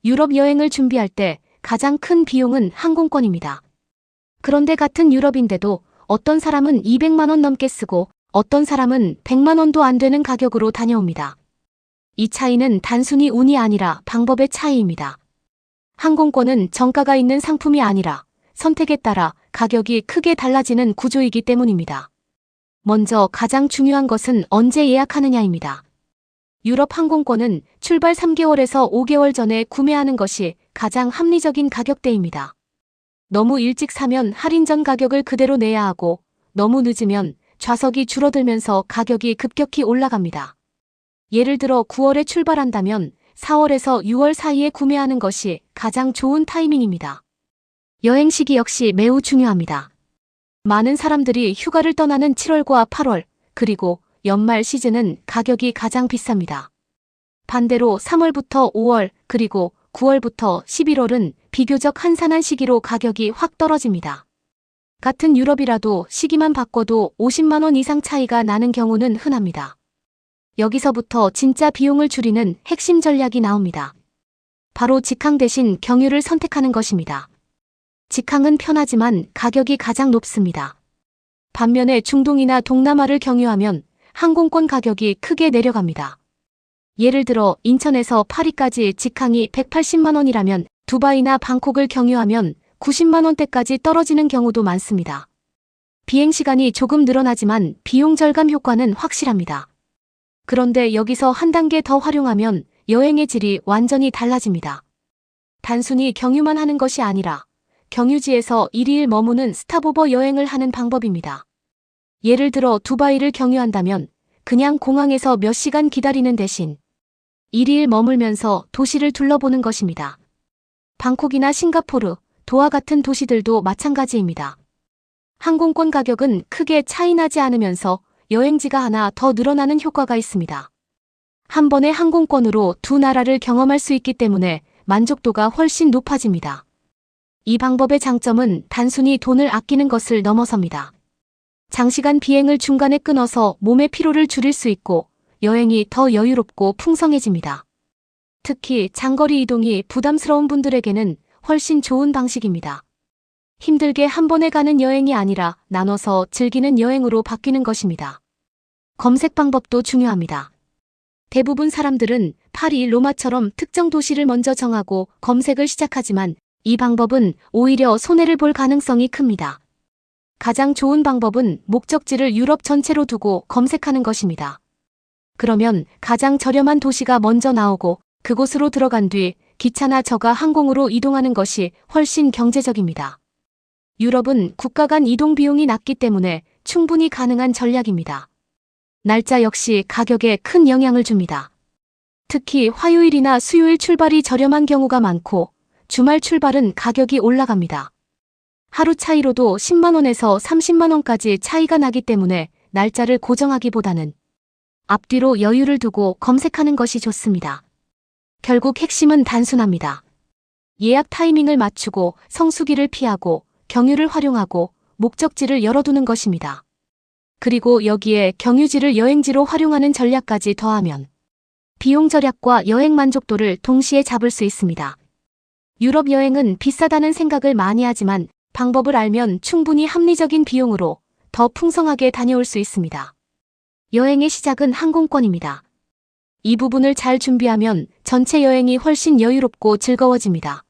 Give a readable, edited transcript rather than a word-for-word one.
유럽 여행을 준비할 때 가장 큰 비용은 항공권입니다. 그런데 같은 유럽인데도 어떤 사람은 200만 원 넘게 쓰고 어떤 사람은 100만 원도 안 되는 가격으로 다녀옵니다. 이 차이는 단순히 운이 아니라 방법의 차이입니다. 항공권은 정가가 있는 상품이 아니라 선택에 따라 가격이 크게 달라지는 구조이기 때문입니다. 먼저 가장 중요한 것은 언제 예약하느냐입니다. 유럽 항공권은 출발 3개월에서 5개월 전에 구매하는 것이 가장 합리적인 가격대입니다. 너무 일찍 사면 할인 전 가격을 그대로 내야 하고 너무 늦으면 좌석이 줄어들면서 가격이 급격히 올라갑니다. 예를 들어 9월에 출발한다면 4월에서 6월 사이에 구매하는 것이 가장 좋은 타이밍입니다. 여행 시기 역시 매우 중요합니다. 많은 사람들이 휴가를 떠나는 7월과 8월, 그리고 연말 시즌은 가격이 가장 비쌉니다. 반대로 3월부터 5월, 그리고 9월부터 11월은 비교적 한산한 시기로 가격이 확 떨어집니다. 같은 유럽이라도 시기만 바꿔도 50만 원 이상 차이가 나는 경우는 흔합니다. 여기서부터 진짜 비용을 줄이는 핵심 전략이 나옵니다. 바로 직항 대신 경유를 선택하는 것입니다. 직항은 편하지만 가격이 가장 높습니다. 반면에 중동이나 동남아를 경유하면 항공권 가격이 크게 내려갑니다. 예를 들어 인천에서 파리까지 직항이 180만 원이라면 두바이나 방콕을 경유하면 90만 원대까지 떨어지는 경우도 많습니다. 비행시간이 조금 늘어나지만 비용 절감 효과는 확실합니다. 그런데 여기서 한 단계 더 활용하면 여행의 질이 완전히 달라집니다. 단순히 경유만 하는 것이 아니라 경유지에서 1일 머무는 스탑오버 여행을 하는 방법입니다. 예를 들어 두바이를 경유한다면 그냥 공항에서 몇 시간 기다리는 대신 1일 머물면서 도시를 둘러보는 것입니다. 방콕이나 싱가포르, 도하 같은 도시들도 마찬가지입니다. 항공권 가격은 크게 차이나지 않으면서 여행지가 하나 더 늘어나는 효과가 있습니다. 한 번의 항공권으로 두 나라를 경험할 수 있기 때문에 만족도가 훨씬 높아집니다. 이 방법의 장점은 단순히 돈을 아끼는 것을 넘어섭니다. 장시간 비행을 중간에 끊어서 몸의 피로를 줄일 수 있고 여행이 더 여유롭고 풍성해집니다. 특히 장거리 이동이 부담스러운 분들에게는 훨씬 좋은 방식입니다. 힘들게 한 번에 가는 여행이 아니라 나눠서 즐기는 여행으로 바뀌는 것입니다. 검색 방법도 중요합니다. 대부분 사람들은 파리, 로마처럼 특정 도시를 먼저 정하고 검색을 시작하지만 이 방법은 오히려 손해를 볼 가능성이 큽니다. 가장 좋은 방법은 목적지를 유럽 전체로 두고 검색하는 것입니다. 그러면 가장 저렴한 도시가 먼저 나오고 그곳으로 들어간 뒤 기차나 저가 항공으로 이동하는 것이 훨씬 경제적입니다. 유럽은 국가 간 이동 비용이 낮기 때문에 충분히 가능한 전략입니다. 날짜 역시 가격에 큰 영향을 줍니다. 특히 화요일이나 수요일 출발이 저렴한 경우가 많고 주말 출발은 가격이 올라갑니다. 하루 차이로도 10만 원에서 30만 원까지 차이가 나기 때문에 날짜를 고정하기보다는 앞뒤로 여유를 두고 검색하는 것이 좋습니다. 결국 핵심은 단순합니다. 예약 타이밍을 맞추고 성수기를 피하고 경유를 활용하고 목적지를 열어두는 것입니다. 그리고 여기에 경유지를 여행지로 활용하는 전략까지 더하면 비용 절약과 여행 만족도를 동시에 잡을 수 있습니다. 유럽 여행은 비싸다는 생각을 많이 하지만 방법을 알면 충분히 합리적인 비용으로 더 풍성하게 다녀올 수 있습니다. 여행의 시작은 항공권입니다. 이 부분을 잘 준비하면 전체 여행이 훨씬 여유롭고 즐거워집니다.